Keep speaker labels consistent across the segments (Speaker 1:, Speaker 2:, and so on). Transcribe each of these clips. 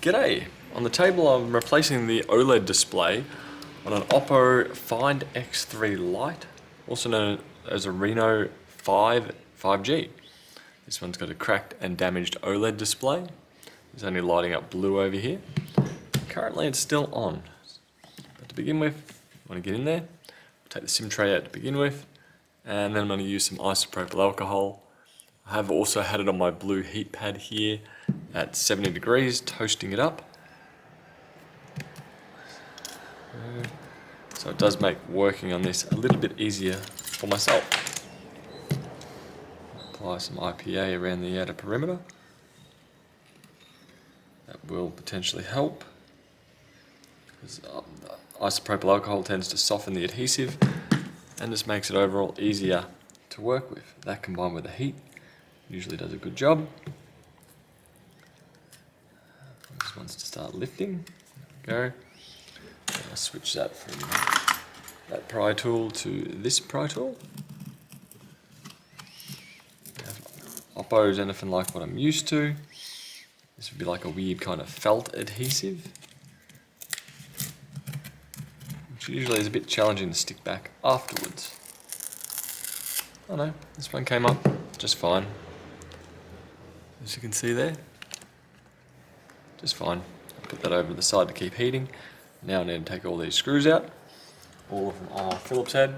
Speaker 1: G'day! On the table I'm replacing the OLED display on an Oppo Find X3 Lite, also known as a Reno 5G. This one's got a cracked and damaged OLED display. It's only lighting up blue over here. Currently it's still on. But to begin with, I want to get in there, I'll take the SIM tray out to begin with, and then I'm going to use some isopropyl alcohol. I have also had it on my blue heat pad here at 70 degrees, toasting it up. So it does make working on this a little bit easier for myself. Apply some IPA around the outer perimeter. That will potentially help, because isopropyl alcohol tends to soften the adhesive and just makes it overall easier to work with. That combined with the heat usually does a good job. This wants to start lifting. There we go. And I'll switch that from that pry tool to this pry tool. Oppo is anything like what I'm used to. This would be like a weird kind of felt adhesive, which usually is a bit challenging to stick back afterwards. Oh no, this one came up just fine. As you can see there, just fine. I'll put that over to the side to keep heating. Now I need to take all these screws out. All of them are Phillips head.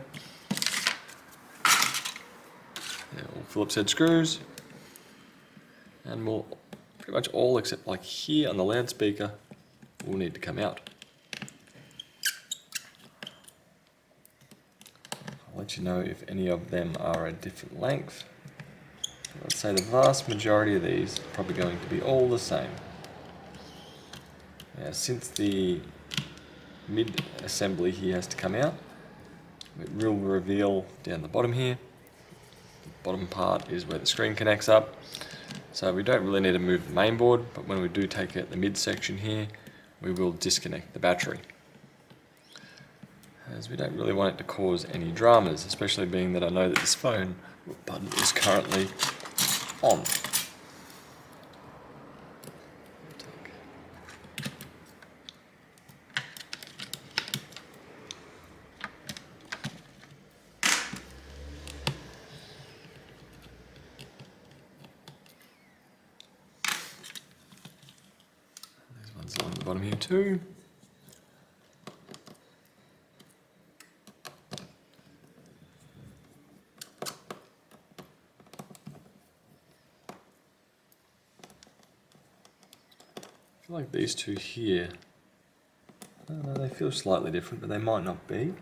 Speaker 1: They're all Phillips head screws. And we'll pretty much all except like here on the loudspeaker will need to come out. I'll let you know if any of them are a different length. I'd say the vast majority of these are probably going to be all the same. Now, since the mid-assembly here has to come out, it will reveal down the bottom here. The bottom part is where the screen connects up. So we don't really need to move the main board, but when we do take out the mid-section here, we will disconnect the battery, as we don't really want it to cause any dramas, especially being that I know that this phone button is currently on. There's one's on the bottom here too. I feel like these two here, I don't know, they feel slightly different, but they might not be.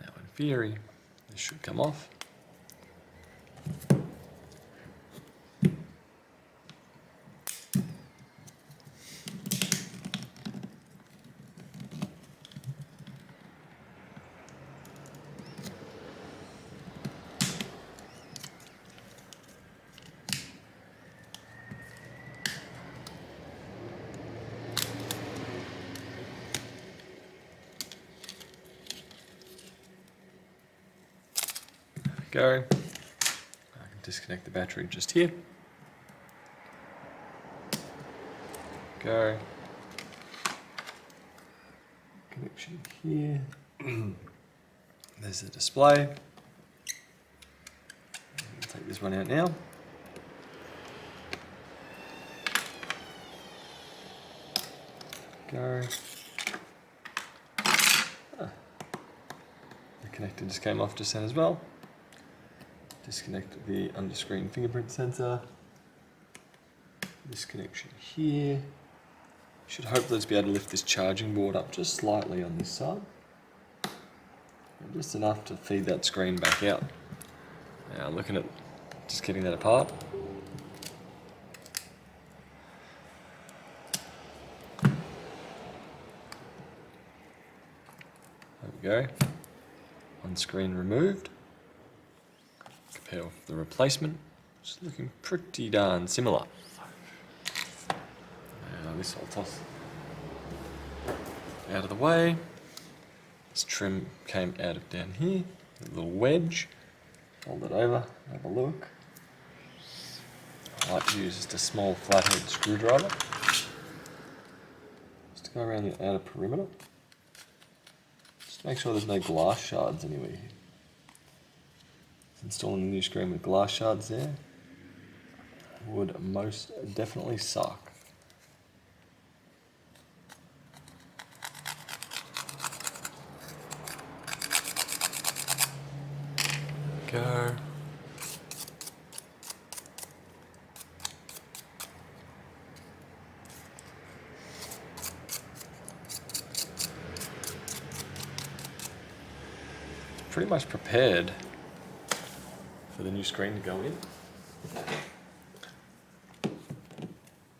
Speaker 1: Now in theory, this should come off. Go. I can disconnect the battery just here. Go. Connection here. There's the display. I'll take this one out now. Go. The connector just came off just then as well. Disconnect the under-screen fingerprint sensor. This connection here. Should hopefully just be able to lift this charging board up just slightly on this side. And just enough to feed that screen back out. Now looking at just getting that apart. There we go. One screen removed. Compare with the replacement. It's looking pretty darn similar. Now this I'll toss out of the way. This trim came out of down here. A little wedge. Fold it over, have a look. I like to use just a small flathead screwdriver. Just to go around the outer perimeter. Just make sure there's no glass shards anywhere here. Installing a new screen with glass shards there would most definitely suck. Go. Pretty much prepared for the new screen to go in.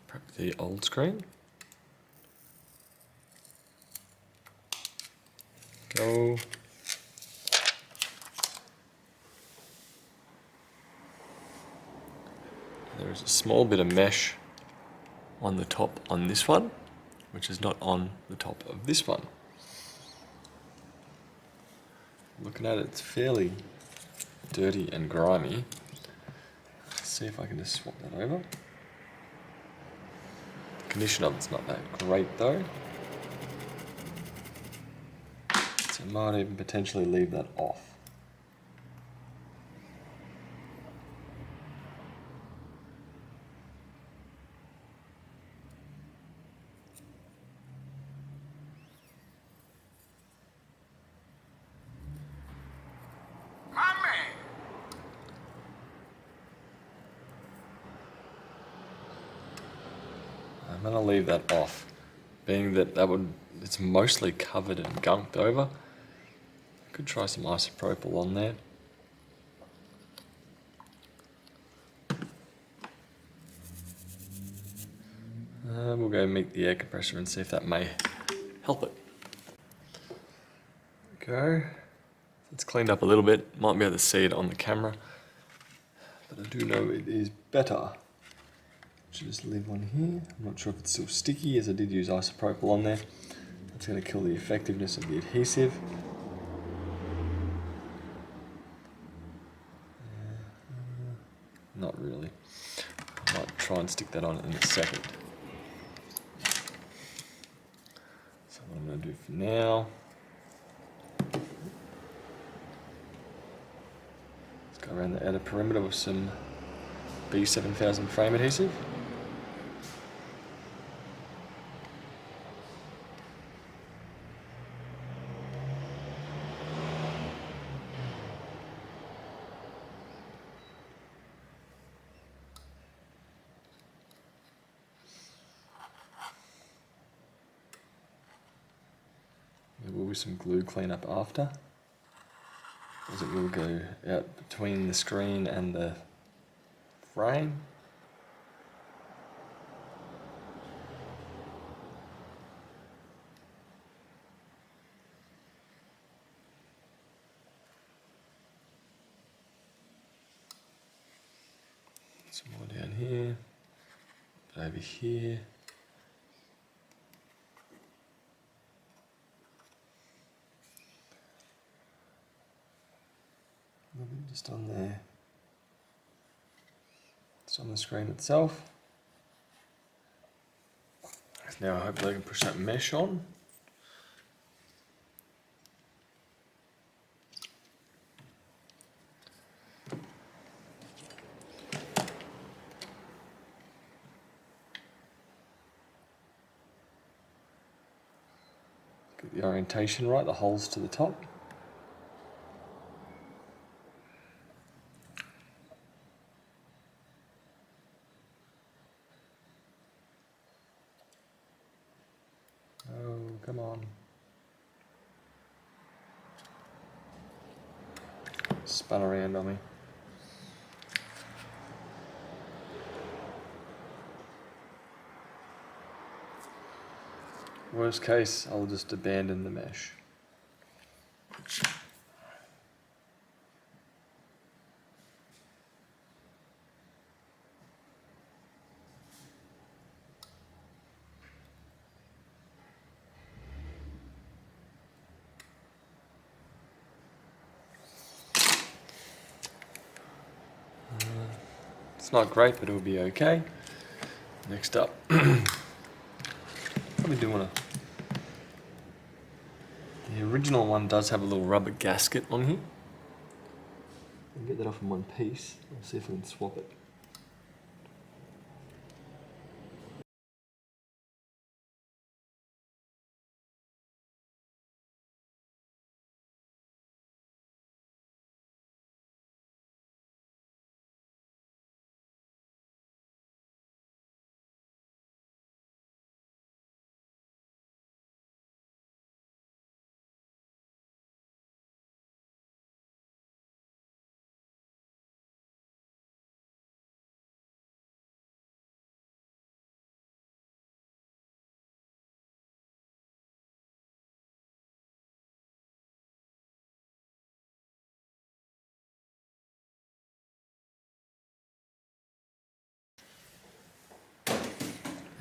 Speaker 1: Prep the old screen. Go. There's a small bit of mesh on the top on this one, which is not on the top of this one. Looking at it, it's fairly dirty and grimy. Let's see if I can just swap that over. The condition of it's not that great though. So I might even potentially leave that off. I'm going to leave that off, being that it's mostly covered and gunked over. I could try some isopropyl on there. We'll go meet the air compressor and see if that may help it. Go. It's cleaned up a little bit. Might be able to see it on the camera, but I do know it is better. Just leave one here. I'm not sure if it's still sticky, as I did use isopropyl on there. That's going to kill the effectiveness of the adhesive. Not really. I might try and stick that on in a second. So what I'm going to do for now, let's go around the outer perimeter with some B7000 frame adhesive. There will be some glue cleanup after, as it will go out between the screen and the frame. Some more down here, over here. Just on there. Just on the screen itself. Now hopefully I can push that mesh on. Get the orientation right, the holes to the top. Oh, come on. Spun around on me. Worst case, I'll just abandon the mesh. It's not great, but it'll be okay. Next up, probably do want to. The original one does have a little rubber gasket on here. I'll get that off in one piece. I'll see if we can swap it.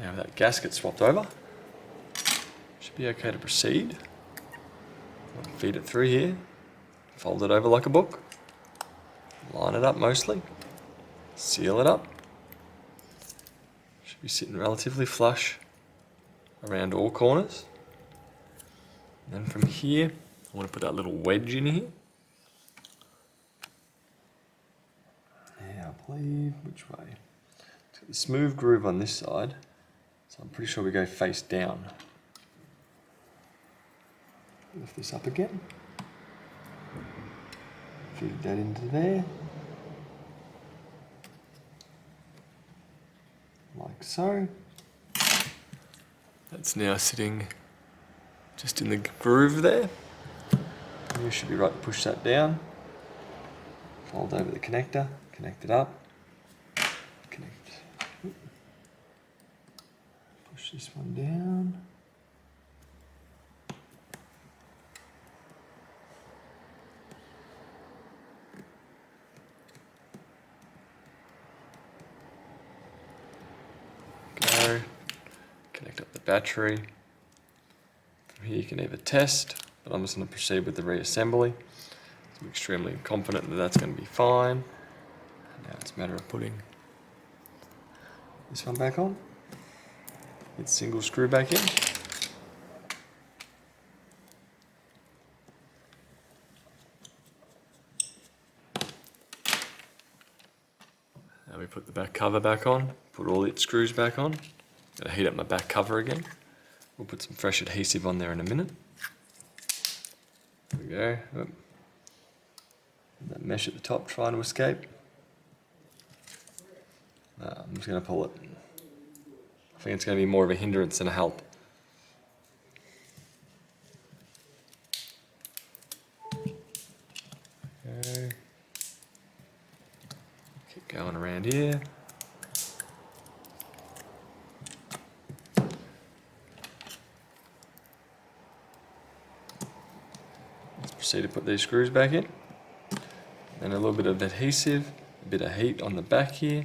Speaker 1: Now that gasket swapped over, should be okay to proceed. I'll feed it through here, fold it over like a book, line it up mostly, seal it up. Should be sitting relatively flush around all corners. And then from here, I want to put that little wedge in here. Now, I believe, which way? It's got the smooth groove on this side, so I'm pretty sure we go face down. Lift this up again. Feed that into there. Like so. That's now sitting just in the groove there. You should be right to push that down. Fold over the connector, connect it up. Connect. Push this one down. Go. Connect up the battery. From here you can either test, but I'm just going to proceed with the reassembly. I'm extremely confident that that's going to be fine. Now it's a matter of putting this one back on. Get single screw back in. Now we put the back cover back on, put all its screws back on. Gotta heat up my back cover again. We'll put some fresh adhesive on there in a minute. There we go. Oop. That mesh at the top trying to escape. I'm just going to pull it. I think it's going to be more of a hindrance than a help. Okay. Keep going around here. Let's proceed to put these screws back in. And a little bit of adhesive, a bit of heat on the back here,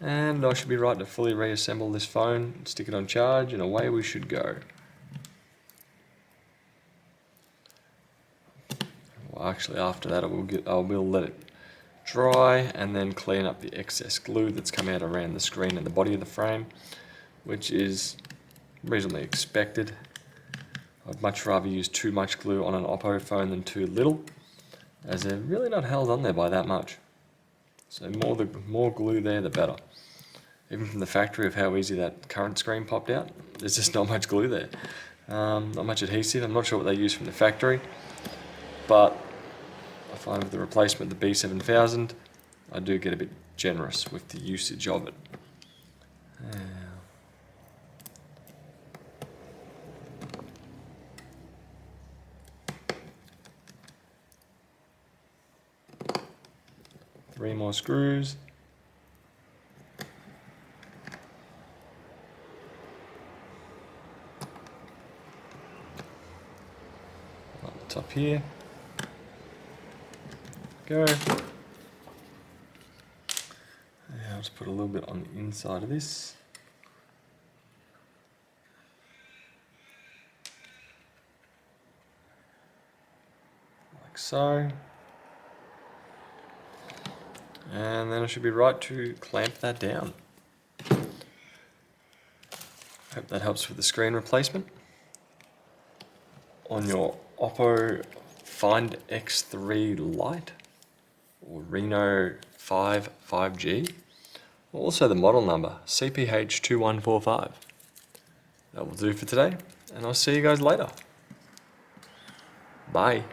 Speaker 1: and I should be right to fully reassemble this phone, stick it on charge, and away we should go. Well, actually after that I will let it dry and then clean up the excess glue that's come out around the screen and the body of the frame, which is reasonably expected. I'd much rather use too much glue on an Oppo phone than too little, as they're really not held on there by that much. So the more glue there, the better. Even from the factory of how easy that current screen popped out, there's just not much glue there. Not much adhesive. I'm not sure what they use from the factory, but I find with the replacement of the B7000, I do get a bit generous with the usage of it. Three more screws. On the top here. go. And I'll just put a little bit on the inside of this. Like so. And then I should be right to clamp that down. Hope that helps with the screen replacement. On your Oppo Find X3 Lite or Reno 5G. Also the model number, CPH2145. That will do for today, and I'll see you guys later. Bye.